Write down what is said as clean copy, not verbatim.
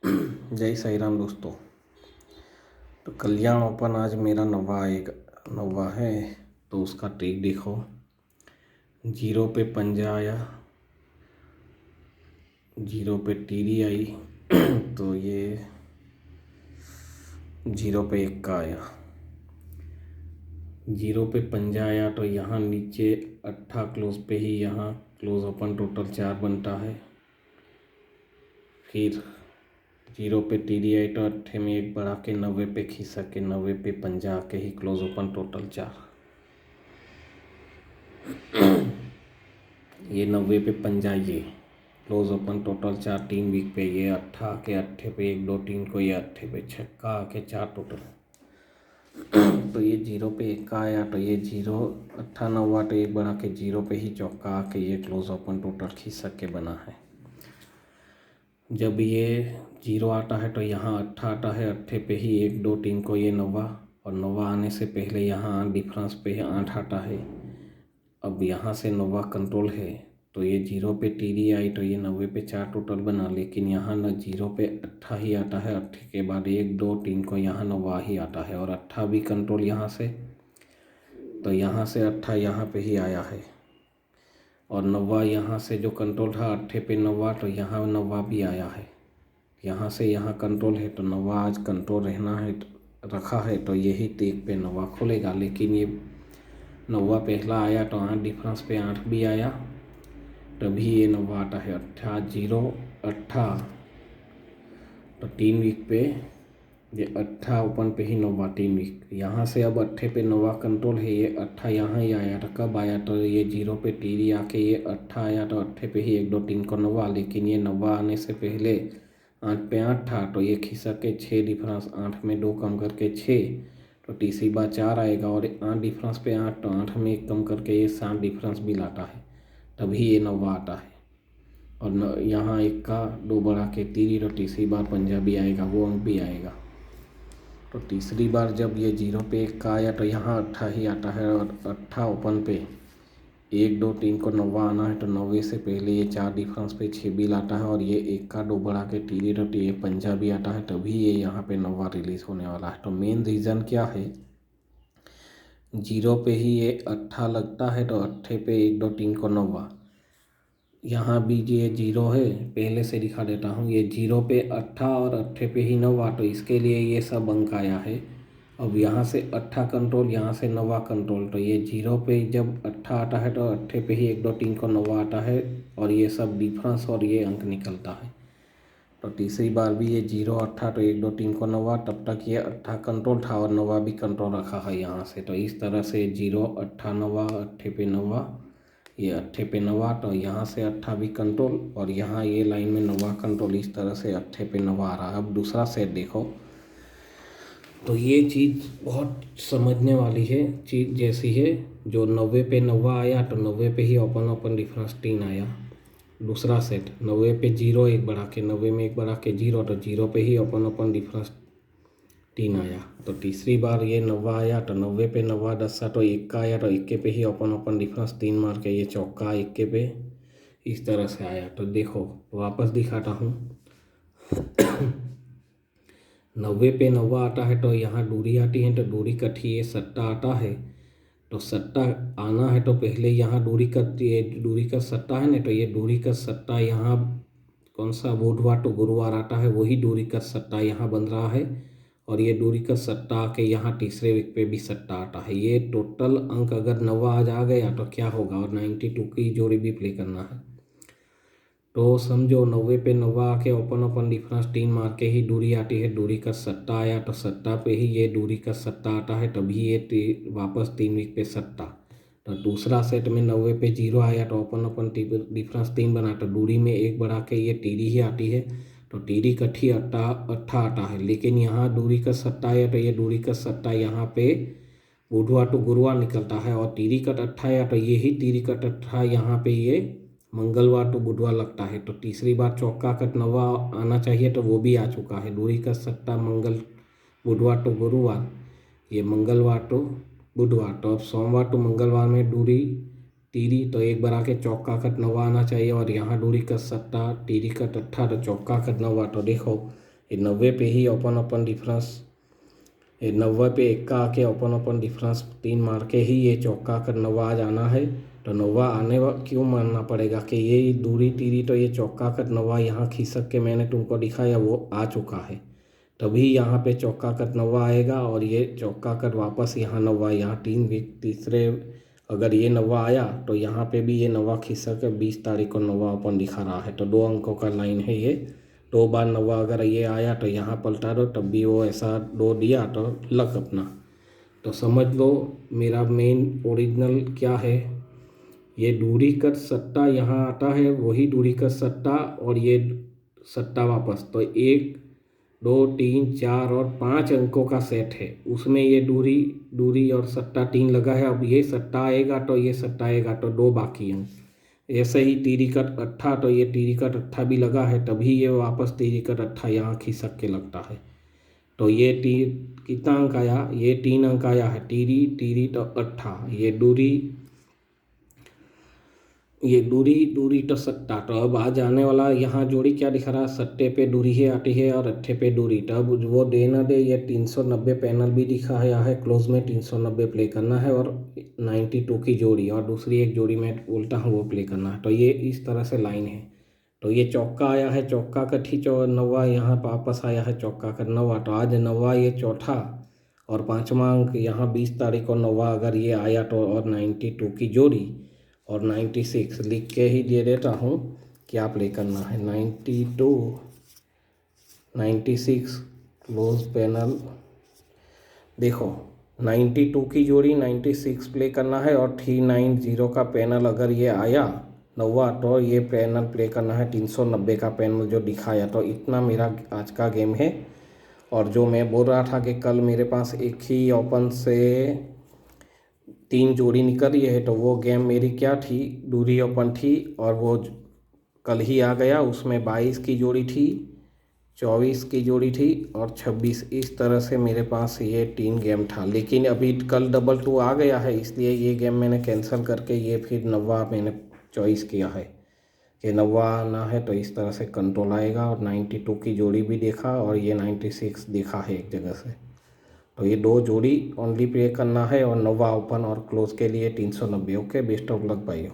जय साई राम दोस्तों। तो कल्याण ओपन आज मेरा नवा है। तो उसका ट्रिक देखो। 0 पे पंजा आया, 0 पे टीडी आई तो ये 0 पे 1 का आया। 0 पे पंजा आया तो यहाँ नीचे अट्ठा क्लोज पे ही यहाँ क्लोज ओपन टोटल 4 बनता है। फिर 0 पे टीडी आई तो अट्ठे में 1 बढ़ा के 90 पे खिसक के 90 पे पंजा आके ही क्लोज ओपन टोटल 4। ये 90 पे पंजा, ये क्लोज ओपन टोटल 4 3 वीक पे। ये अट्ठा के अट्ठे पे 1 2 3 को, ये अट्ठे पे छक्का आके 4 टोटल। तो ये 0 पे 1 का आया तो ये 0 अट्ठा 9 तो 1 बढ़ा के 0 पे ही चौका आके ये क्लोज ओपन टोटल खिसक के बना है। जब ये 0 आता है तो यहाँ अट्ठा आता है, अट्ठे पे ही 1 2 3 को ये 9, और 9 आने से पहले यहाँ डिफरेंस पे 8 आता है। अब यहाँ से 9 कंट्रोल है तो ये 0 पे टीडी आई तो ये 90 पे 4 टोटल बना। लेकिन यहाँ न 0 पे अट्ठा ही आता है, अट्ठे के बाद 1 2 3 को यहाँ 9 ही आता है, और अट्ठा भी कंट्रोल यहाँ से। तो यहाँ से अट्ठा यहाँ पे ही आया है, और 9 यहाँ से जो कंट्रोल था अट्ठे पे 9 तो यहाँ 9 भी आया है। यहाँ से यहाँ कंट्रोल है तो 9 आज कंट्रोल रहना है रखा है तो यही 3 पे 9 खोलेगा। लेकिन ये 9 पहला आया तो 8 डिफरेंस पे 8 भी आया, तभी ये 9 आता है। 8 0 अट्ठा तो 3 वीक पे ये अट्ठा ओपन पे ही 9 3 वीक। यहाँ से अब अट्ठे पे 9 कंट्रोल है, ये अट्ठा यहाँ ही आया था। कब आया तो ये 0 पे टीडी आके ये अट्ठा आया तो अट्ठे पे ही 1 2 3 को 9। लेकिन ये 9 आने से पहले 8 पे 8 था तो ये खिसक के 6 डिफरेंस, 8 में 2 कम करके 6 तो तीसरी बार 4 आएगा, और 8 डिफरेंस पे 8 तो 8 में 1 कम करके ये 7 डिफरेंस भी लाता है, तभी ये 9 आता है। और यहाँ 1 का 2 बढ़ा के 3 तो तीसरी बार पंजाबी आएगा, वो अंक भी आएगा। तो तीसरी बार जब ये 0 पे 1 का आया तो यहाँ अट्ठा ही आता है, और अट्ठा ओपन पे 1 2 3 को 9 आना है तो 9 से पहले ये 4 डिफरेंस पे 6 भी लाता है, और ये 1 का 2 बढ़ा के टीडी तो ये पंजाबी आता है, तभी ये यहाँ पे 9 रिलीज होने वाला है। तो मेन रीज़न क्या है, 0 पे ही ये अट्ठा लगता है तो अट्ठे पे 1 2 3 को 9। यहाँ भी ये 0 है, पहले से दिखा देता हूँ। ये 0 पे अट्ठा और अट्ठे पे ही 9 तो इसके लिए ये सब अंक आया है। अब यहाँ से अट्ठा कंट्रोल, यहाँ से 9 कंट्रोल, तो ये 0 पे जब अट्ठा आता है तो अट्ठे पे ही 1 2 3 को 9 आता है, और ये सब डिफरेंस और ये अंक निकलता है। तो तीसरी बार भी ये 0 अट्ठा तो 1 2 3 को 9, तब तक ये अट्ठा कंट्रोल था और 9 भी कंट्रोल रखा है यहाँ से। तो इस तरह से 0 अट्ठा 9 अट्ठे पे 9, ये अट्ठे पे 9 तो यहाँ से अट्ठा भी कंट्रोल, और यहाँ ये लाइन में 9 कंट्रोल। इस तरह से अट्ठे पे 9 आ रहा है। अब दूसरा सेट देखो, तो ये चीज़ बहुत समझने वाली है चीज़ जैसी है। जो 90 पे 9 आया तो 90 पे ही ओपन ओपन डिफरेंस 3 आया। दूसरा सेट 90 पे 0 1 बढ़ा के 90 में 1 बढ़ा के 0 तो 0 पे ही ओपन ओपन डिफरेंस 3 आया। तो तीसरी बार ये 9 आया तो 90 पे 9 10 तो 1 का आया तो 1 पे ही ओपन ओपन डिफरेंस 3 मार के ये चौका 1 पे इस तरह से आया। तो देखो वापस दिखाता हूँ। 90 पे 9 आता है तो यहाँ दूरी आती है, तो दूरी कटी ये सट्टा आता है। तो सट्टा आना है तो पहले यहाँ दूरी का सट्टा है ना, तो ये दूरी का सट्टा यहाँ कौन सा बुधवार तो गुरुवार आता है, वही दूरी का सट्टा यहाँ बन रहा है। और ये दूरी का सट्टा आके यहाँ तीसरे वीक पे भी सट्टा आता है। ये टोटल अंक अगर 9 आज आ गया तो क्या होगा, और 92 की जोड़ी भी प्ले करना है। तो समझो 90 पे 9 आके ओपन ओपन डिफरेंस 3 मार के ही दूरी आती है। दूरी का सट्टा आया तो सट्टा पे ही ये दूरी का सट्टा आता है, तभी ये वापस 3 वीक पे सट्टा। तो दूसरा सेट में 90 पे 0 आया तो ओपन ओपन डिफरेंस 3 बना, तो दूरी में 1 बढ़ा के ये टीडी ही आती है। तो टीडी कट्ठी अट्ठा आता है। लेकिन यहाँ दूरी का सट्टा आया तो ये दूरी का सट्टा यहाँ पे बुधवार तो गुरुवार निकलता है, और टीडी कट अट्ठा आया तो ये ही टीडी कट अट्ठा यहाँ पे ये मंगलवार तो बुधवार लगता है। तो तीसरी बार चौका कट 9 आना चाहिए तो वो भी आ चुका है। दूरी का सट्टा बुधवार तो गुरुवार, ये मंगलवार तो बुधवार। तो अब सोमवार तो मंगलवार में दूरी टीडी तो 1 बढ़ा के चौका कट 9 आना चाहिए, और यहाँ दूरी का सट्टा टीडी कट अट्ठा तो चौका कट 9। तो देखो ये 90 पे ही ओपन ओपन डिफरेंस, ये 90 पे एक का आके ओपन ओपन डिफरेंस 3 मार के ही ये चौका कर 90 आ जाना है। तो 90 क्यों मानना पड़ेगा कि ये दूरी तीरी तो ये चौका कर 90 यहाँ खिसक के मैंने तुमको दिखाया वो आ चुका है, तभी यहाँ पे चौका कर 90 आएगा और ये चौका कर वापस यहाँ 90, यहाँ तीसरे अगर ये 90 आया तो यहाँ पे भी ये 90 खिसक के 20 तारीख को 90 ओपन दिखा रहा है। तो 2 अंकों का लाइन है ये, 2 बार 90 अगर ये आया तो यहाँ पलटा दो, तब भी वो ऐसा 2 दिया तो लक अपना। तो समझ लो मेरा मेन ओरिजिनल क्या है, ये दूरी कर सट्टा यहाँ आता है, वही दूरी कर सट्टा और ये सट्टा वापस, तो 1 2 3 4 और 5 अंकों का सेट है, उसमें ये दूरी और सट्टा 3 लगा है। अब ये सट्टा आएगा तो ये सट्टा आएगा तो 2 बाकी अंक। ऐसे ही तीरी कट अट्ठा, तो ये तीरी कट अट्ठा भी लगा है, तभी ये वापस तीरी कट अट्ठा यहाँ खिसक के लगता है। तो ये कितना अंक आया, ये 3 अंक आया है, तीरी तो अट्ठा, ये दूरी तो सट्टा। तो अब आ जाने वाला यहाँ जोड़ी क्या दिखा रहा है, सट्टे पे दूरी ही आती है और अट्ठे पे दूरी। तो अब वो दे ना दे, ये 390 पैनल भी दिखाया है, क्लोज में 390 प्ले करना है और 92 की जोड़ी और दूसरी एक जोड़ी में बोलता हूँ वो प्ले करना है। तो ये इस तरह से लाइन है। तो ये चौका आया है, चौका का ठीक 90 यहाँ वापस आया है, चौका का 90। तो आज 90 ये चौथा और 5वां अंक यहाँ 20 तारीख को 90 अगर ये आया तो, और 92 की जोड़ी और 96 लिख के ही दे देता हूँ क्या प्ले करना है। 92 96 क्लोज पैनल, देखो 92 की जोड़ी 96 प्ले करना है और 390 का पैनल अगर ये आया 90 तो ये पैनल प्ले करना है 390 का पैनल जो दिखाया। तो इतना मेरा आज का गेम है। और जो मैं बोल रहा था कि कल मेरे पास एक ही ओपन से 3 जोड़ी निकल रही है, तो वो गेम मेरी क्या थी, दूरी ओपन थी और वो कल ही आ गया। उसमें 22 की जोड़ी थी, 24 की जोड़ी थी और 26, इस तरह से मेरे पास ये 3 गेम था। लेकिन अभी कल 2-2 आ गया है, इसलिए ये गेम मैंने कैंसिल करके ये फिर 90 मैंने चॉइस किया है कि 90 आना है तो इस तरह से कंट्रोल आएगा। और 92 की जोड़ी भी देखा और ये 96 देखा है एक जगह से। तो ये 2 जोड़ी ओनली प्ले करना है और 90 ओपन और क्लोज के लिए 390। ओके, बेस्ट ऑफ लक भाइयों।